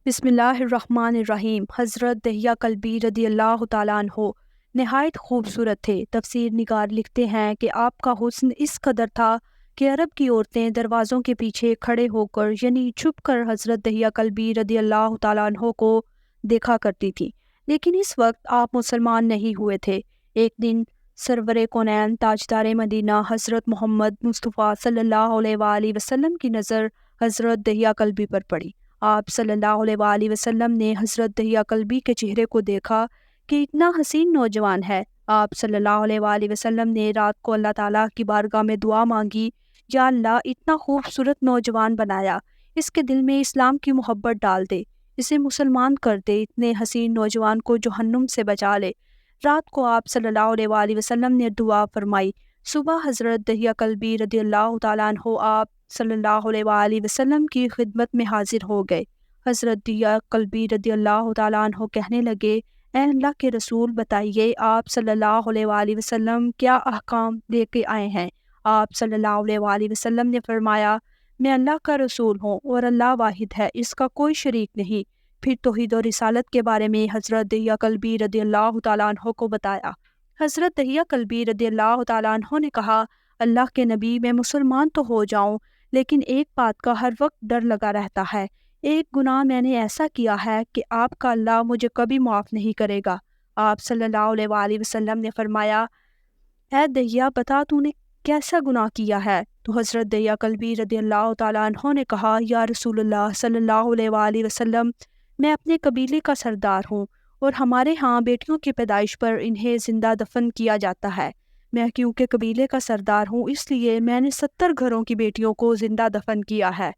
بسم اللہ الرحمن الرحیم۔ حضرت دہیہ کلبی رضی اللہ تعالیٰ عنہ نہایت خوبصورت تھے۔ تفسیر نگار لکھتے ہیں کہ آپ کا حسن اس قدر تھا کہ عرب کی عورتیں دروازوں کے پیچھے کھڑے ہو کر یعنی چھپ کر حضرت دہیہ کلبی رضی اللہ تعالیٰ عنہ کو دیکھا کرتی تھیں، لیکن اس وقت آپ مسلمان نہیں ہوئے تھے۔ ایک دن سرور کونین تاجدار مدینہ حضرت محمد مصطفیٰ صلی اللہ علیہ وآلہ وسلم کی نظر حضرت دہیہ کلبی پر پڑی۔ آپ صلی اللہ علیہ وآلہ وسلم نے حضرت دہیہ کلبی کے چہرے کو دیکھا کہ اتنا حسین نوجوان ہے۔ آپ صلی اللہ علیہ وآلہ وسلم نے رات کو اللہ تعالیٰ کی بارگاہ میں دعا مانگی، یا اللہ اتنا خوبصورت نوجوان بنایا، اس کے دل میں اسلام کی محبت ڈال دے، اسے مسلمان کر دے، اتنے حسین نوجوان کو جہنم سے بچا لے۔ رات کو آپ صلی اللہ علیہ وآلہ وسلم نے دعا فرمائی۔ صبح حضرت دہیہ کلبی رضی اللہ تعالیٰ عنہ آپ صلی اللہ علیہ وآلہ وسلم کی خدمت میں حاضر ہو گئے۔ حضرت دہیہ کلبی رضی اللہ تعالیٰ عنہ کہنے لگے، اے اللہ کے رسول، بتائیے آپ صلی اللہ علیہ وآلہ وسلم کیا احکام لے کے آئے ہیں؟ آپ صلی اللہ علیہ وآلہ وسلم نے فرمایا، میں اللہ کا رسول ہوں اور اللہ واحد ہے، اس کا کوئی شریک نہیں۔ پھر توحید و رسالت کے بارے میں حضرت دہیہ کلبی رضی اللہ تعالیٰ عنہ کو بتایا۔ حضرت دہیہ کلبی رضی اللہ تعالیٰ عنہ نے کہا، اللہ کے نبی، میں مسلمان تو ہو جاؤں، لیکن ایک بات کا ہر وقت ڈر لگا رہتا ہے۔ ایک گناہ میں نے ایسا کیا ہے کہ آپ کا اللہ مجھے کبھی معاف نہیں کرے گا۔ آپ صلی اللہ علیہ وآلہ وسلم نے فرمایا، اے دہیہ، بتا تو نے کیسا گناہ کیا ہے؟ تو حضرت دہیہ کلبی رضی اللہ تعالیٰ عنہ نے کہا، یا رسول اللہ صلی اللہ علیہ وآلہ وسلم، میں اپنے قبیلے کا سردار ہوں اور ہمارے ہاں بیٹیوں کی پیدائش پر انہیں زندہ دفن کیا جاتا ہے۔ میں کیونکہ قبیلے کا سردار ہوں، اس لیے میں نے 70 گھروں کی بیٹیوں کو زندہ دفن کیا ہے۔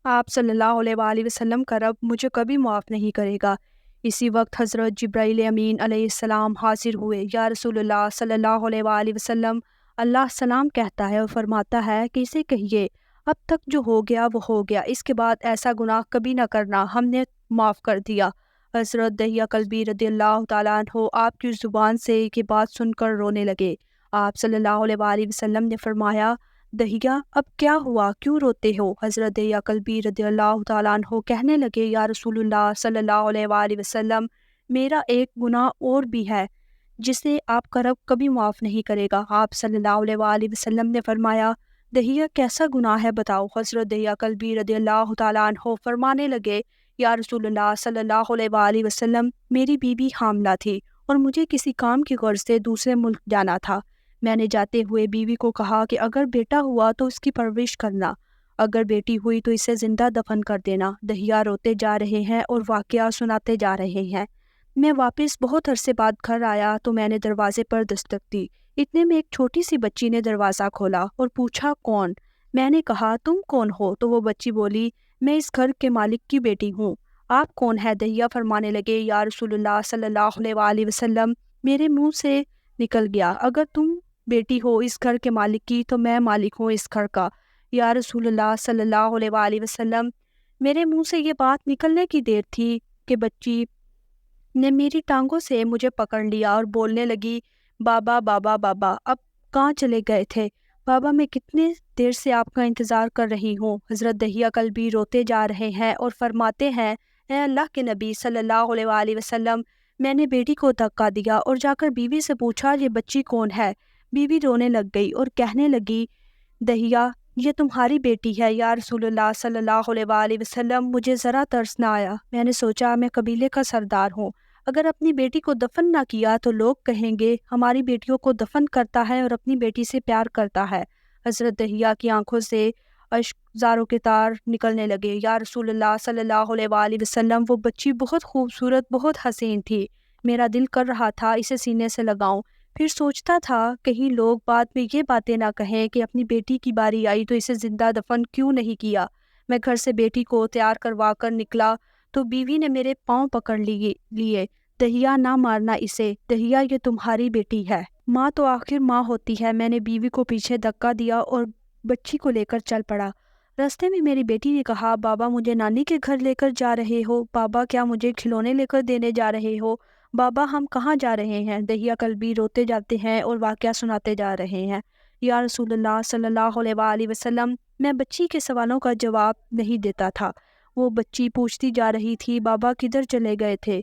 آپ صلی اللہ علیہ وآلہ وسلم کا رب مجھے کبھی معاف نہیں کرے گا۔ اسی وقت حضرت جبرائیل امین علیہ السلام حاضر ہوئے۔ یا رسول اللہ صلی اللہ علیہ وآلہ وسلم، اللہ سلام کہتا ہے اور فرماتا ہے کہ اسے کہیے، اب تک جو ہو گیا وہ ہو گیا، اس کے بعد ایسا گناہ کبھی نہ کرنا، ہم نے معاف کر دیا۔ حضرت دہیہ کلبی رضی اللہ تعالیٰ عنہ آپ کی زبان سے یہ بات سن کر رونے لگے۔ آپ صلی اللہ علیہ وآلہ وسلم نے فرمایا، دہیہ اب کیا ہوا، کیوں روتے ہو؟ حضرت دہیہ کلبی رضی اللہ تعالیٰ عنہ کہنے لگے، یا رسول اللہ صلی اللہ علیہ وآلہ وسلم، میرا ایک گناہ اور بھی ہے جسے آپ کا رب کبھی معاف نہیں کرے گا۔ آپ صلی اللہ علیہ وآلہ وسلم نے فرمایا، دہیہ کیسا گناہ ہے بتاؤ؟ حضرت دہیہ کلبی رضی اللہ تعالیٰ عنہ فرمانے لگے، یا رسول اللہ صلی اللہ علیہ وآلہ وسلم، میری بیوی حاملہ تھی اور مجھے کسی کام کی غرض سے دوسرے ملک جانا تھا۔ میں نے جاتے ہوئے بیوی کو کہا کہ اگر بیٹا ہوا تو اس کی پرورش کرنا، اگر بیٹی ہوئی تو اسے زندہ دفن کر دینا۔ دہیہ روتے جا رہے ہیں اور واقعہ سناتے جا رہے ہیں۔ میں واپس بہت عرصے بعد گھر آیا تو میں نے دروازے پر دستک دی۔ اتنے میں ایک چھوٹی سی بچی نے دروازہ کھولا اور پوچھا، کون؟ میں نے کہا، تم کون ہو؟ تو وہ بچی بولی، میں اس گھر کے مالک کی بیٹی ہوں۔ آپ کون ہے؟ دہیہ فرمانے لگے، یا رسول اللہ صلی اللہ علیہ وآلہ وسلم، میرے منہ سے نکل گیا، اگر تم بیٹی ہو اس گھر کے مالک کی تو میں مالک ہوں اس گھر کا۔ یا رسول اللہ صلی اللہ علیہ وآلہ وسلم، میرے منہ سے یہ بات نکلنے کی دیر تھی کہ بچی نے میری ٹانگوں سے مجھے پکڑ لیا اور بولنے لگی، بابا بابا بابا۔ اب کہاں چلے گئے تھے؟ بابا، میں کتنے دیر سے آپ کا انتظار کر رہی ہوں۔ حضرت دہیہ کلبی روتے جا رہے ہیں اور فرماتے ہیں، اے اللہ کے نبی صلی اللہ علیہ وآلہ وسلم، میں نے بیٹی کو دھکا دیا اور جا کر بیوی سے پوچھا، یہ بچی کون ہے؟ بیوی رونے لگ گئی اور کہنے لگی، دہیہ، یہ تمہاری بیٹی ہے۔ یا رسول اللہ صلی اللہ علیہ وآلہ وسلم، مجھے ذرا ترس نہ آیا۔ میں نے سوچا میں قبیلے کا سردار ہوں، اگر اپنی بیٹی کو دفن نہ کیا تو لوگ کہیں گے ہماری بیٹیوں کو دفن کرتا ہے اور اپنی بیٹی سے پیار کرتا ہے۔ حضرت دہیہ کی آنکھوں سے اشک زاروں کے تار نکلنے لگے۔ یا رسول اللہ صلی اللہ علیہ وآلہ وسلم، وہ بچی بہت خوبصورت، بہت حسین تھی، میرا دل کر رہا تھا اسے سینے سے لگاؤں۔ پھر سوچتا تھا کہیں لوگ بعد میں یہ باتیں نہ کہیں کہ اپنی بیٹی کی باری آئی تو اسے زندہ دفن کیوں نہیں کیا۔ میں گھر سے بیٹی کو تیار کروا کر نکلا تو بیوی نے میرے پاؤں پکڑ لیے، دہیہ نہ مارنا اسے، دہیہ یہ تمہاری بیٹی ہے، ماں تو آخر ماں ہوتی ہے۔ میں نے بیوی کو پیچھے دھکا دیا اور بچی کو لے کر چل پڑا۔ راستے میں میری بیٹی نے کہا، بابا مجھے نانی کے گھر لے کر جا رہے ہو؟ بابا کیا مجھے کھلونے لے کر دینے جا رہے ہو؟ بابا ہم کہاں جا رہے ہیں؟ دہیہ کلبی روتے جاتے ہیں اور واقعہ سناتے جا رہے ہیں۔ یا رسول اللہ صلی اللہ علیہ وآلہ وسلم، میں بچی کے سوالوں کا جواب نہیں دیتا تھا، وہ بچی پوچھتی جا رہی تھی بابا کدھر چلے گئے تھے۔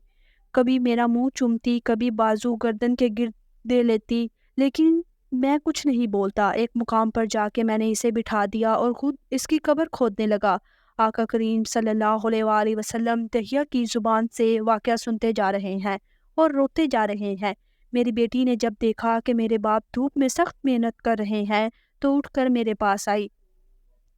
کبھی میرا منہ چومتی، کبھی بازو گردن کے گرد دے لیتی، لیکن میں کچھ نہیں بولتا۔ ایک مقام پر جا کے میں نے اسے بٹھا دیا اور خود اس کی قبر کھودنے لگا۔ آقا کریم صلی اللہ علیہ وآلہ وسلم دہیا کی زبان سے واقعہ سنتے جا رہے ہیں اور روتے جا رہے ہیں۔ میری بیٹی نے جب دیکھا کہ میرے باپ دھوپ میں سخت محنت کر رہے ہیں تو اٹھ کر میرے پاس آئی۔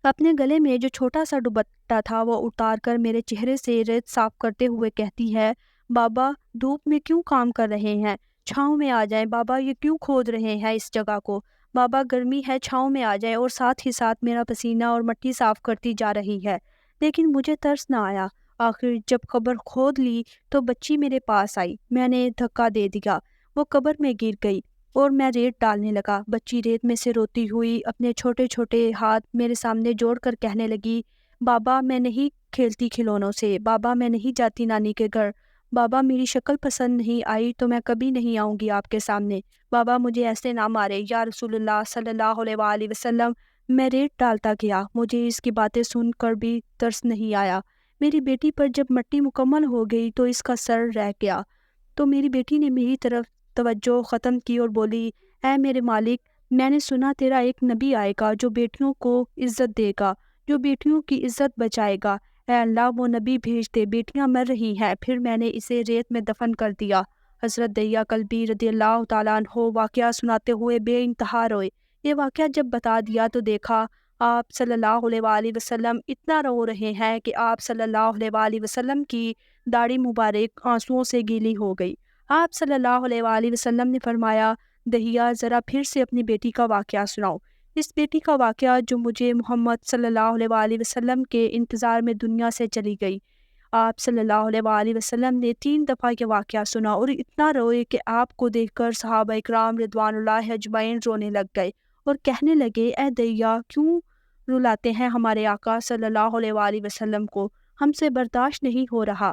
اپنے گلے میں جو چھوٹا سا دوپٹہ تھا وہ اتار کر میرے چہرے سے ریت صاف کرتے ہوئے کہتی ہے، بابا دھوپ میں کیوں کام کر رہے ہیں؟ چھاؤں میں آ جائیں بابا، یہ کیوں کھود رہے ہیں اس جگہ کو؟ بابا گرمی ہے، چھاؤں میں آ جائیں۔ اور ساتھ ہی ساتھ میرا پسینہ اور مٹی صاف کرتی جا رہی ہے، لیکن مجھے ترس نہ آیا۔ آخر جب قبر کھود لی تو بچی میرے پاس آئی، میں نے دھکا دے دیا، وہ قبر میں گر گئی اور میں ریت ڈالنے لگا۔ بچی ریت میں سے روتی ہوئی اپنے چھوٹے چھوٹے ہاتھ میرے سامنے جوڑ کر کہنے لگی، بابا میں نہیں کھیلتی کھلونوں سے، بابا میں نہیں جاتی نانی کے گھر، بابا میری شکل پسند نہیں آئی تو میں کبھی نہیں آؤں گی آپ کے سامنے، بابا مجھے ایسے نہ مارے یا رسول اللہ صلی اللہ علیہ وآلہ وسلم۔ میں ریت ڈالتا گیا، مجھے اس کی باتیں سن کر بھی ترس نہیں آیا۔ میری بیٹی پر جب مٹی مکمل ہو گئی تو اس کا سر رہ گیا، تو میری بیٹی نے میری طرف توجہ ختم کی اور بولی، اے میرے مالک، میں نے سنا تیرا ایک نبی آئے گا جو بیٹیوں کو عزت دے گا، جو بیٹیوں کی عزت بچائے گا۔ اے اللہ وہ نبی بھیج دے، بیٹیاں مر رہی ہیں۔ پھر میں نے اسے ریت میں دفن کر دیا۔ حضرت دہیہ کلبی رضی اللہ تعالیٰ عنہ واقعہ سناتے ہوئے بے انتہا روئے۔ یہ واقعہ جب بتا دیا تو دیکھا آپ صلی اللہ علیہ وآلہ وسلم اتنا رو رہے ہیں کہ آپ صلی اللہ علیہ وآلہ وسلم کی داڑھی مبارک آنسوؤں سے گیلی ہو گئی۔ آپ صلی اللہ علیہ وآلہ وسلم نے فرمایا، دہیہ ذرا پھر سے اپنی بیٹی کا واقعہ سناؤ، اس بیٹی کا واقعہ جو مجھے محمد صلی اللہ علیہ وآلہ وسلم کے انتظار میں دنیا سے چلی گئی۔ آپ صلی اللہ علیہ وآلہ وسلم نے 3 دفعہ یہ واقعہ سنا اور اتنا روئے کہ آپ کو دیکھ کر صحابہ اکرام رضوان اللہ اجمعین رونے لگ گئے اور کہنے لگے، اے دہیہ کیوں رلاتے ہیں ہمارے آقا صلی اللہ علیہ وآلہ وسلم کو، ہم سے برداشت نہیں ہو رہا۔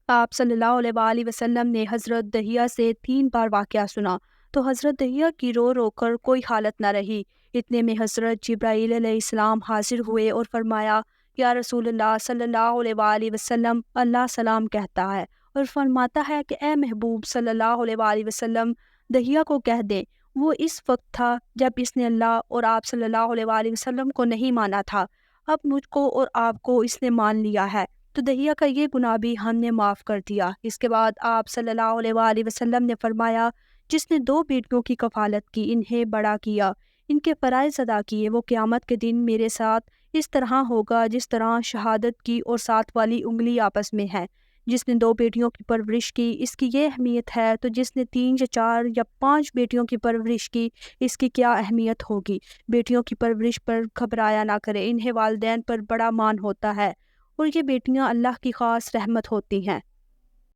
آپ صلی اللہ علیہ وآلہ وسلم نے حضرت دہیہ سے 3 بار واقعہ سنا تو حضرت دہیہ کی رو رو کر کوئی حالت نہ رہی۔ اتنے میں حضرت جبرائیل علیہ السلام حاضر ہوئے اور فرمایا، یا رسول اللہ صلی اللہ علیہ وآلہ وسلم، اللہ سلام کہتا ہے اور فرماتا ہے کہ اے محبوب صلی اللہ علیہ وآلہ وسلم دہیہ کو کہہ دیں، وہ اس وقت تھا جب اس نے اللہ اور آپ صلی اللہ علیہ وآلہ وسلم کو نہیں مانا تھا، اب مجھ کو اور آپ کو اس نے مان لیا ہے، تو دہیہ کا یہ گناہ بھی ہم نے معاف کر دیا۔ اس کے بعد آپ صلی اللہ علیہ وآلہ وسلم نے فرمایا، جس نے 2 بیٹیوں کی کفالت کی، انہیں بڑا کیا، ان کے فرائض ادا کیے، وہ قیامت کے دن میرے ساتھ اس طرح ہوگا جس طرح شہادت کی اور 7 والی انگلی آپس میں ہے۔ جس نے 2 بیٹیوں کی پرورش کی، اس کی یہ اہمیت ہے، تو جس نے 3 یا 4 یا 5 بیٹیوں کی پرورش کی، اس کی کیا اہمیت ہوگی۔ بیٹیوں کی پرورش پر گھبرایا نہ کرے، انہیں والدین پر بڑا مان ہوتا ہے اور یہ بیٹیاں اللہ کی خاص رحمت ہوتی ہیں۔